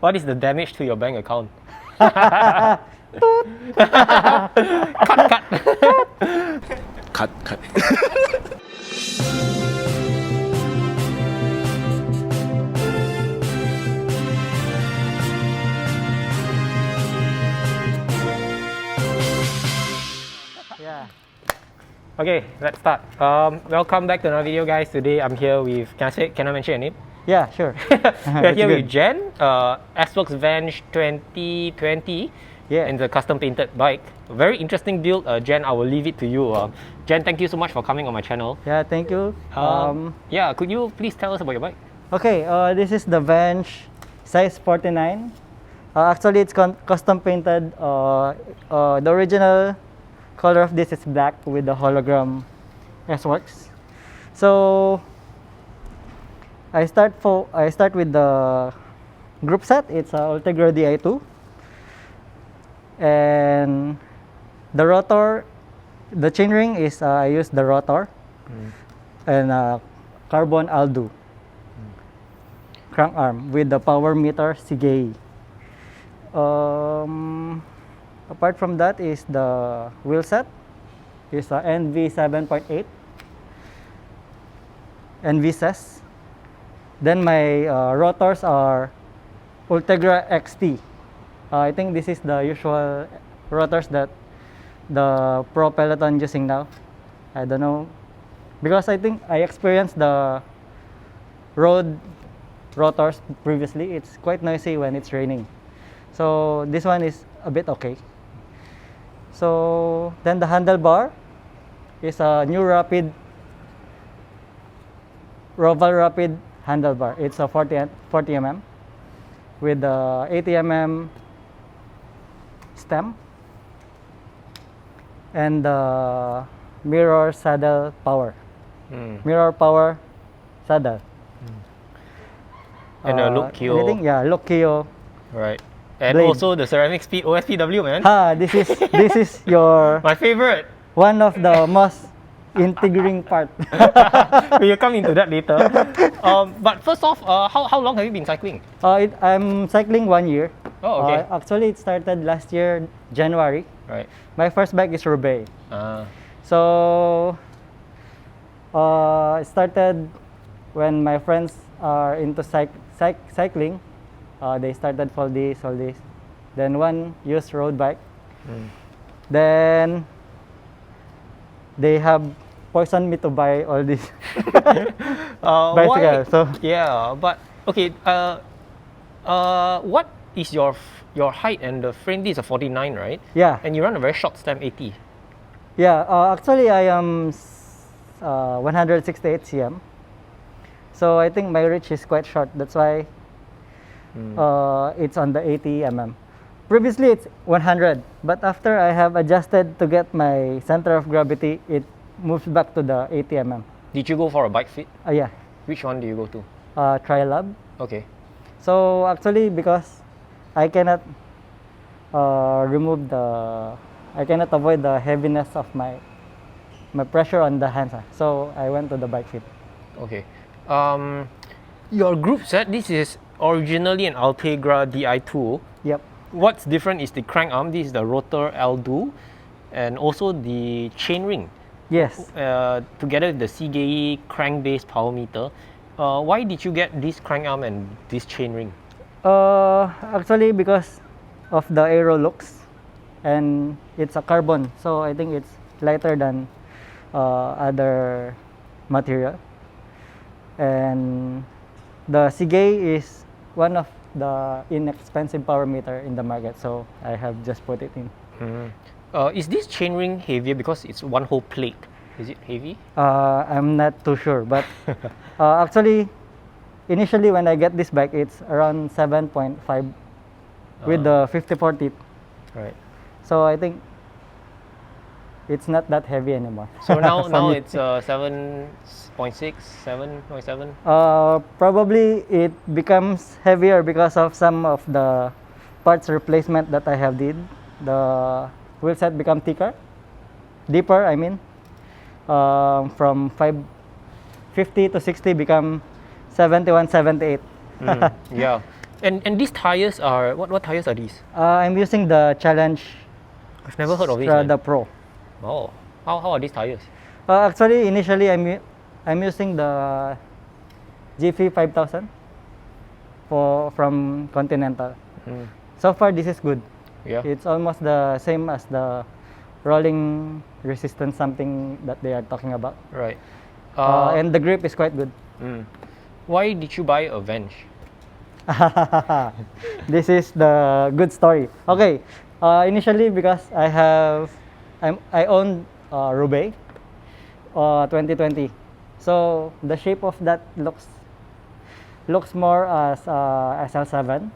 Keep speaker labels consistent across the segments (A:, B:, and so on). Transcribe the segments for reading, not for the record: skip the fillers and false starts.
A: What is the damage to your bank account? cut.
B: Cut.
A: Yeah. Okay, let's start. Welcome back to another video, guys. Today I'm here with. Can I mention your name?
C: Yeah, sure.
A: We're here with Jen, S-Works Venge 2020,
C: Yeah.
A: in the custom painted bike. Very interesting build, Jen. I will leave it to you. Jen, thank you so much for coming on my channel.
C: Yeah, thank you.
A: Yeah, could you please tell us about your bike?
C: Okay, this is the Venge size 49. Actually, it's custom painted. The original color of this is black with the hologram S-Works. So I start with the Groupset. It's a Ultegra Di2, and the rotor, the chainring is I use the rotor and carbon Aldo crank arm with the power meter CGA. Apart from that is the wheelset. Is a Enve 7.8 Enve says. Then my rotors are Ultegra XT. I think this is the usual rotors that the pro peloton using now. I don't know, because I think I experienced the road rotors previously. It's quite noisy when it's raining, so this one is a bit okay. So then the handlebar is a new Roval Rapid handlebar. It's a 40 mm with the 80 mm stem and the mirror saddle power. Mirror power saddle.
A: And look Kyo.
C: Anything? Yeah, look Kyo.
A: Right. And
C: Blade.
A: also the ceramic speed OSPW, man.
C: This is your
A: My favorite.
C: one of the most intriguing part.
A: We'll come into that later. But first off, how long have you been cycling?
C: I'm cycling 1 year.
A: Oh, okay.
C: Actually, it started last year, January.
A: Right.
C: My first bike is Roubaix.
A: Ah.
C: So, it started when my friends are into cycling. They started all this. Then one used road bike. Then they have poisoned me to buy all this bicycle. So
A: Yeah, but okay. What is your height and the frame? This is a 49, right?
C: yeah,
A: And you run a very short stem 80.
C: yeah. Actually, I am 168 cm. So I think my reach is quite short. That's why it's on the 80 mm. Previously, it's 100, but after I have adjusted to get my center of gravity, it moves back to the 80 mm.
A: Did you go for a bike fit?
C: Yeah,
A: Which one do you go to?
C: Trilab.
A: Okay.
C: So actually, because I cannot I cannot avoid the heaviness of my pressure on the hands. So I went to the bike fit.
A: Okay. Your group set. This is originally an Ultegra Di2.
C: Yep.
A: What's different is the crank arm. This is the rotor Aldo, and also the chainring.
C: Yes.
A: Together with the CGA crank-based power meter. Why did you get this crank arm and this chainring?
C: Actually, because of the aero looks, and it's a carbon, so I think it's lighter than other material. And the CGA is one of the inexpensive power meter in the market, so I have just put it in.
A: Is this chainring heavier because it's one whole plate? Is it heavy?
C: I'm not too sure, but actually, initially when I get this bike, it's around 7.5 with the 54 teeth.
A: Right.
C: So I think it's not that heavy anymore.
A: So now
C: For
A: now
C: me.
A: it's 7.6, 7.7.
C: Probably it becomes heavier because of some of the parts replacement that I have did. The wheelset become deeper. I mean, from 550 to 60 become 71, 78.
A: Yeah. And these tires are what tires are these?
C: I'm using the Challenge
A: I've never heard of these.
C: Strada Pro.
A: Oh, how are these tires?
C: Actually, initially I'm using the GV 5000 from Continental.
A: Mm.
C: So far, this is good.
A: Yeah.
C: It's almost the same as the rolling resistance, something that they are talking about.
A: Right.
C: And the grip is quite good.
A: Why did you buy a Venge?
C: This is the good story. Okay, initially because I own Roubaix 2020. So the shape of that looks more as SL7.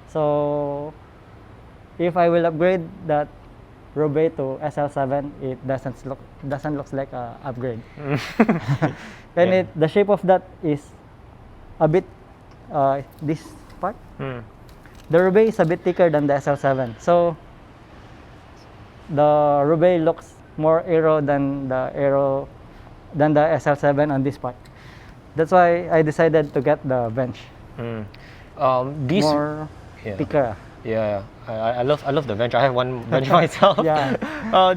C: So if I will upgrade that Roubaix to SL7, it doesn't look like a upgrade. And
A: Yeah.
C: the shape of that is a bit this part. The Roubaix is a bit thicker than the SL7, so the Roubaix looks more aero than the SL7 on this part. That's why I decided to get the Venge.
A: These
C: More
A: yeah.
C: thicker.
A: Yeah, I love the Venge. I have one Venge myself.
C: Yeah.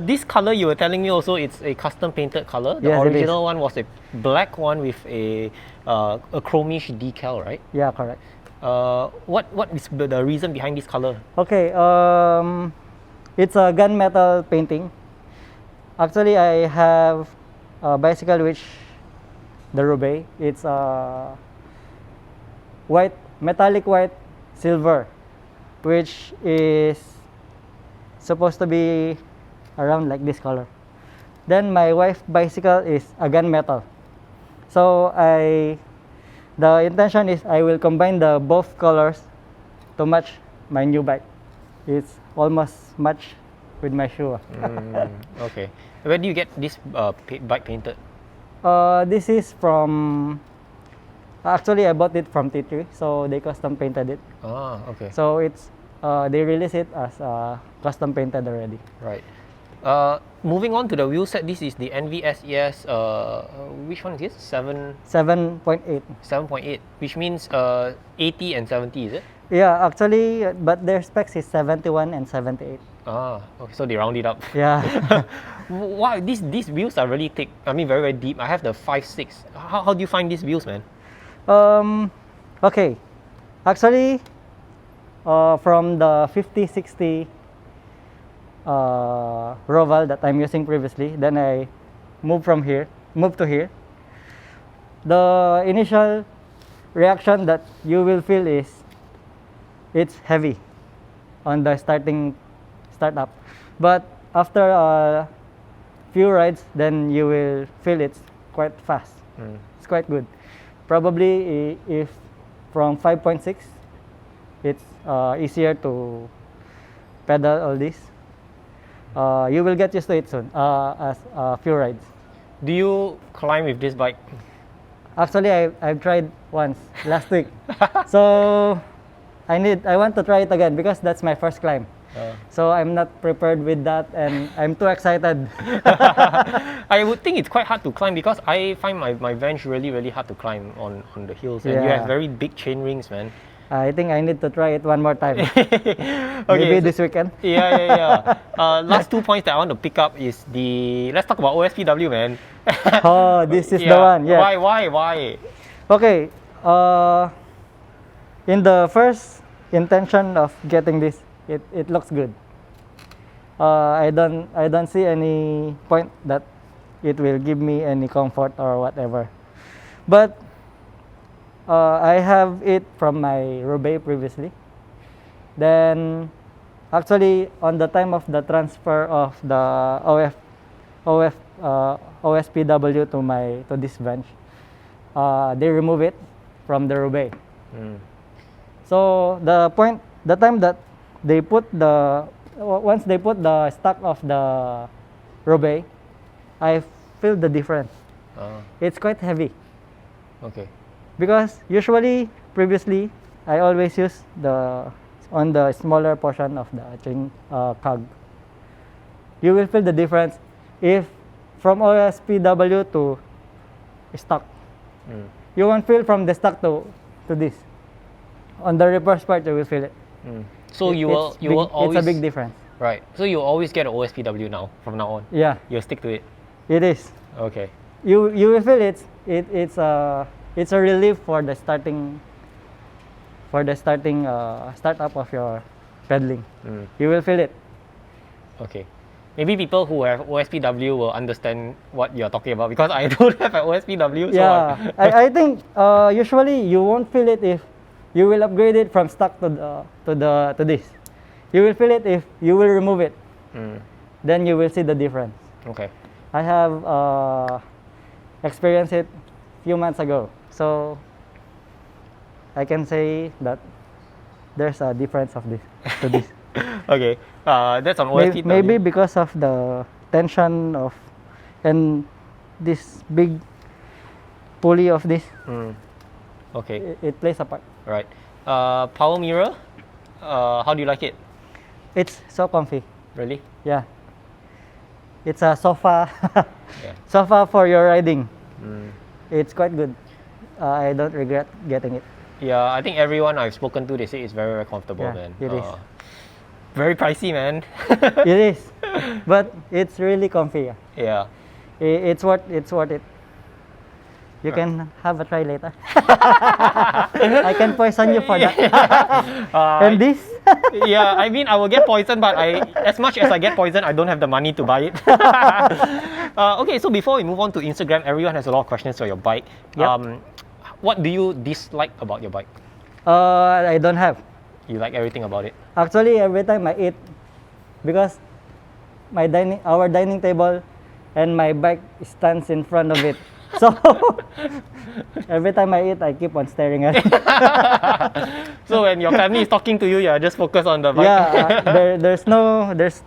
A: This color you were telling me also, it's a custom painted color. The
C: Yes, it is.
A: original one was a black one with a chromish decal, right?
C: Yeah, correct.
A: What is the reason behind this color?
C: Okay, it's a gunmetal painting. Actually, I have a bicycle which the Roubaix. It's white, metallic white, silver, which is supposed to be around like this color. Then my wife's bicycle is a gunmetal. So the intention is I will combine the both colors to match my new bike. It's almost match with my shoe.
A: Okay. Where do you get this bike painted?
C: This is from, actually I bought it from T3, so they custom painted it.
A: Ah, okay.
C: So it's they release it as custom painted already.
A: Right. Moving on to the wheel set, this is the Enve SES. Which one is this?
C: 7.8.
A: 7.8, which means 80 and 70, is it?
C: Yeah, actually, but their specs is 71 and 78.
A: Ah, okay, so they round it up.
C: Yeah.
A: Wow, these wheels are really thick. I mean, very, very deep. I have the 5.6. How do you find these wheels, man?
C: Okay. Actually, from the 50-60 Roval that I'm using previously, then I moved to here. The initial reaction that you will feel is it's heavy on the startup, but after a few rides, then you will feel it's quite fast. It's quite good. Probably if from 5.6, it's easier to pedal all this. You will get used to it soon as a few rides.
A: Do you climb with this bike?
C: Actually, I've tried once last week, so I want to try it again because that's my first climb. So I'm not prepared with that, and I'm too excited.
A: I would think it's quite hard to climb because I find my Venge really, really hard to climb on the hills. And you
C: Yeah.
A: have very big chain rings, man.
C: I think I need to try it one more time.
A: Okay,
C: Maybe this weekend.
A: Yeah. Last 2 points that I want to pick up is let's talk about OSPW, man.
C: Oh, this is the one. Yeah.
A: Why?
C: Okay. In the first intention of getting this, it looks good. I don't see any point that it will give me any comfort or whatever. But I have it from my Roubaix previously. Then, actually, on the time of the transfer of the OSPW to this Venge, they remove it from the Roubaix. So the time that they put once they put the stock of the Roubaix, I feel the difference. It's quite heavy.
A: Okay.
C: Because usually, previously, I always use on the smaller portion of the chain cog. You will feel the difference if from OSPW to stock. You won't feel from the stock to this. On the reverse part, you will feel it.
A: So you will always...
C: It's a big difference.
A: Right. So you always get an OSPW now, from now on.
C: Yeah,
A: You'll stick to it.
C: it is.
A: Okay.
C: You will feel it. It's a relief for the startup of your pedaling. You will feel it.
A: Okay. Maybe people who have OSPW will understand what you're talking about, because I don't have an OSPW. So
C: Yeah, I think usually you won't feel it if you will upgrade it from stock to this. You will feel it if you will remove it. Then you will see the difference.
A: Okay.
C: I have experienced it few months ago, so I can say that there's a difference of this to this.
A: Okay. That's on OSPW.
C: Maybe because of the tension of and this big pulley of this,
A: Okay.
C: it plays a part.
A: Right. Power mirror. How do you like it?
C: It's so comfy.
A: Really?
C: Yeah. It's a sofa,
A: Yeah.
C: sofa for your riding. It's quite good. I don't regret getting it.
A: Yeah. I think everyone I've spoken to, they say it's very, very comfortable,
C: Yeah,
A: man.
C: it is.
A: Very pricey, man.
C: It is, but it's really comfy.
A: Yeah.
C: It's worth it. You can have a try later. I can poison you for that. And this?
A: Yeah, I mean, I will get poisoned, but as much as I get poisoned, I don't have the money to buy it. Okay, so before we move on to Instagram, everyone has a lot of questions for your bike.
C: Yep.
A: What do you dislike about your bike?
C: I don't have.
A: You like everything about it?
C: Actually, every time I eat, because our dining table and my bike stands in front of it. So every time I eat, I keep on staring at it.
A: So when your family is talking to you, you're just focused on the bike.
C: Yeah, there's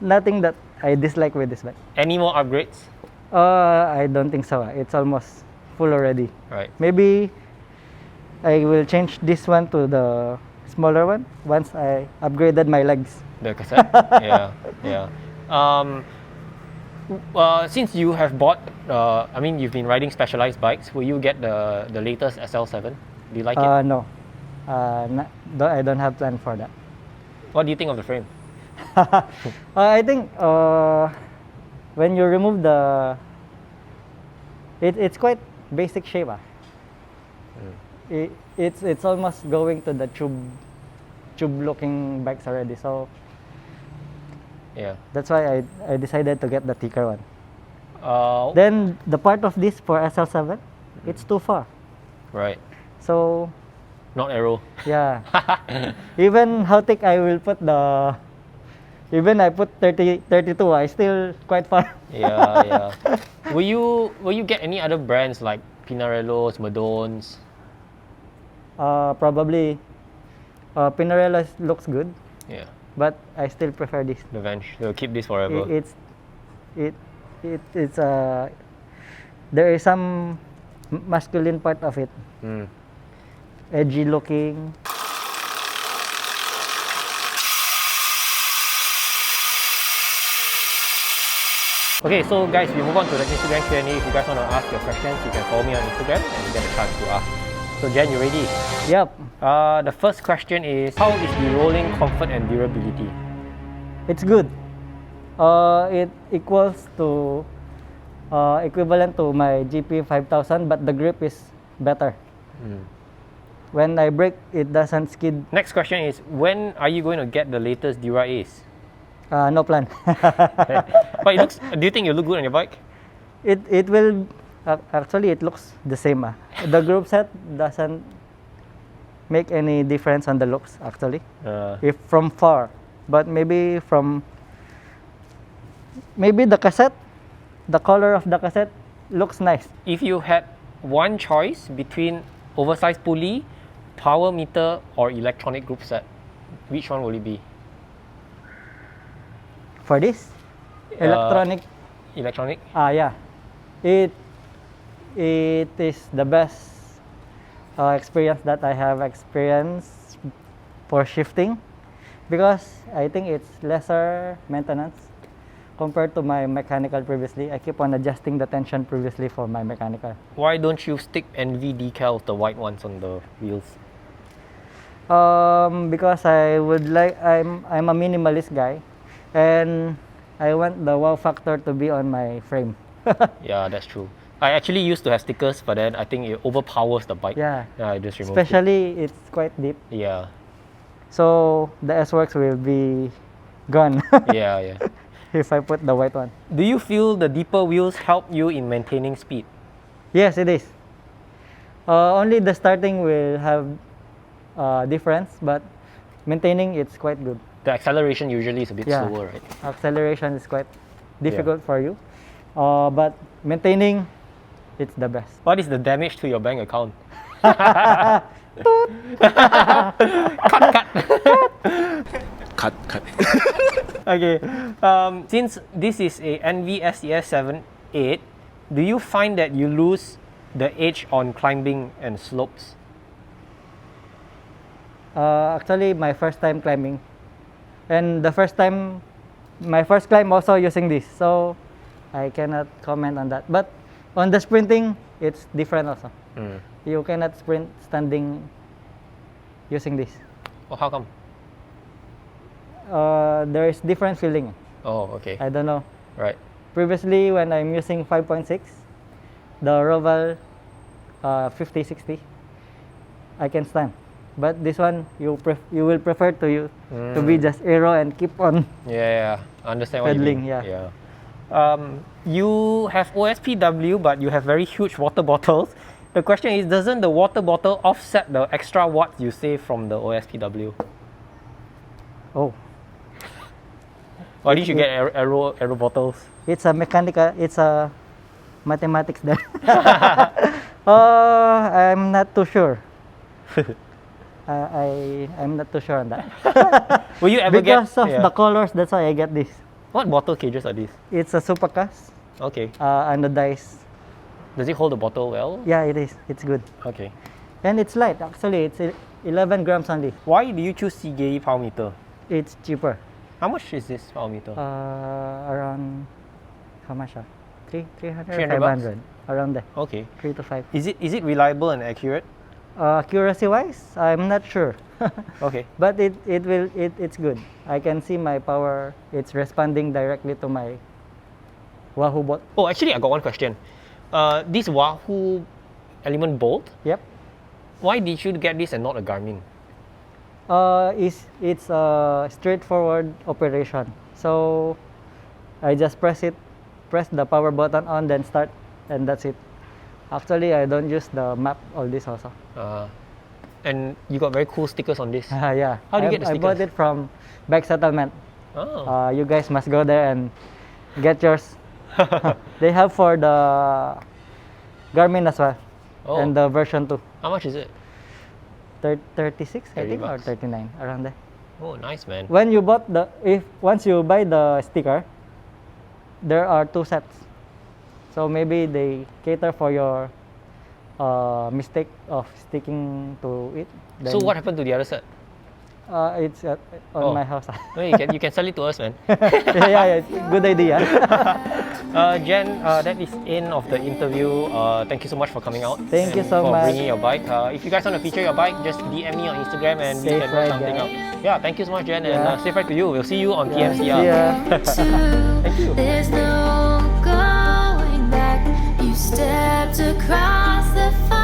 C: nothing that I dislike with this bike.
A: Any more upgrades?
C: I don't think so. It's almost full already.
A: Right.
C: Maybe I will change this one to the smaller one once I upgraded my legs.
A: The cassette? Yeah, yeah. Since you have bought, I mean, you've been riding specialized bikes, will you get the latest SL7? Do you like it?
C: No. I don't have plan for that.
A: What do you think of the frame?
C: I think when you remove it's quite basic shape. It's almost going to the tube looking bikes already, so
A: Yeah.
C: that's why I decided to get the thicker one.
A: Uh,
C: Then the part of this for SL7, it's too far.
A: right.
C: So
A: Not aero.
C: yeah, even how thick I will put even I put 32, I still quite far.
A: Yeah, yeah. Will you get any other brands like Pinarellos, Madones?
C: Probably Pinarello looks good,
A: Yeah.
C: but I still prefer this.
A: The Venge. They'll keep this forever.
C: It's there is some masculine part of it, edgy looking.
A: Okay, so guys, we move on to the Instagram Q&A. If you guys want to ask your questions, you can follow me on Instagram and you get a chance to ask. So Jen, you ready?
C: Yep,
A: The first question is, how is the rolling comfort and durability?
C: it's good. It equals to equivalent to my GP 5000, but the grip is better. When I brake, it doesn't skid.
A: Next question is, when are you going to get the latest Dura Ace?
C: No plan.
A: But do you think you look good on your bike?
C: It will actually it looks the same. The Groupset doesn't make any difference on the looks actually. If from far, but maybe the cassette, the color of the cassette looks nice.
A: If you had one choice between oversized pulley, power meter, or electronic group set, which one will it be?
C: For this electronic,
A: Yeah.
C: it is the best experience that I have experienced for shifting, because I think it's lesser maintenance compared to my mechanical previously. I keep on adjusting the tension previously for my mechanical.
A: Why don't you stick Enve decals, the white ones on the wheels?
C: Because I'm a minimalist guy, and I want the wow factor to be on my frame.
A: Yeah, that's true. I actually used to have stickers, but then I think it overpowers the bike.
C: Yeah.
A: I just removed it.
C: Especially it's quite deep,
A: Yeah,
C: so the S-Works will be gone
A: yeah.
C: if I put the white one.
A: Do you feel the deeper wheels help you in maintaining speed?
C: Yes, it is. Only the starting will have difference, but maintaining it's quite good.
A: The acceleration usually is a bit
C: Yeah.
A: slower, right?
C: Acceleration is quite difficult for you, but maintaining it's the best.
A: What is the damage to your bank account?
B: Cut.
A: Okay. Since this is a Enve E78, do you find that you lose the edge on climbing and slopes?
C: Actually, my first time climbing, and my first climb also using this, so I cannot comment on that. But on the sprinting, it's different also. You cannot sprint standing using this.
A: Oh, how come?
C: There is different feeling.
A: Oh, okay.
C: I don't know.
A: Right.
C: Previously, when I'm using 5.6, the Roval 50-60, I can stand. But this one, you will prefer to be just aero and keep on.
A: Yeah. I understand what
C: Pedaling,
A: you mean.
C: yeah.
A: You have OSPW, but you have very huge water bottles. The question is, doesn't the water bottle offset the extra watts you save from the OSPW?
C: Oh,
A: Or did you get aero bottles?
C: it's a mechanical, it's a mathematics there. I'm not too sure. I'm not too sure on that.
A: Will you ever
C: Because
A: get...
C: of the colors, that's why I get this.
A: What bottle cages are these?
C: It's a supercast,
A: Okay.
C: anodized.
A: Does it hold the bottle well?
C: Yeah, it is. It's good.
A: Okay.
C: And it's light, actually. It's 11 grams only.
A: Why do you choose CGE power meter?
C: It's cheaper.
A: How much is this power meter?
C: Around, how much? 300
A: $300 bucks?
C: 500. Around there.
A: Okay.
C: 3 to 5.
A: Is it reliable and accurate?
C: Accuracy wise, I'm not sure.
A: Okay.
C: But it's good. I can see my power. It's responding directly to my Wahoo bot.
A: Oh, actually, I got one question. This Wahoo element bolt,
C: Yep.
A: why did you get this and not a Garmin?
C: It's a straightforward operation. So I just press the power button on, then start, and that's it. Actually, I don't use the map, all this also.
A: And you got very cool stickers on this.
C: Yeah.
A: How do you get the
C: I bought
A: stickers?
C: it from Bike Settlement.
A: Oh.
C: You guys must go there and get yours. They have for the Garmin as well,
A: Oh.
C: and the version 2.
A: How much is it?
C: 36, I
A: 30
C: think, or
A: bucks.
C: 39, around there.
A: Oh, nice, man.
C: When you bought once you buy the sticker, there are 2 sets. So maybe they cater for your mistake of sticking to it.
A: So what happened to the other set?
C: It's on
A: Oh.
C: my house.
A: No, you can sell it to us, man.
C: yeah, good idea.
A: Jen, that is end of the interview. Thank you so much for coming out.
C: Thank you
A: and
C: so
A: for
C: much.
A: bringing your bike. If you guys want to feature your bike, just DM me on Instagram and we
C: Safe
A: can work
C: ride,
A: something
C: guys.
A: out. Yeah, thank you so much, Jen, and
C: Yeah.
A: safe ride to you. We'll see you on
C: Yeah,
A: TMCR.
C: see ya.
A: Thank you.
D: There's no going back. You stepped across the fire.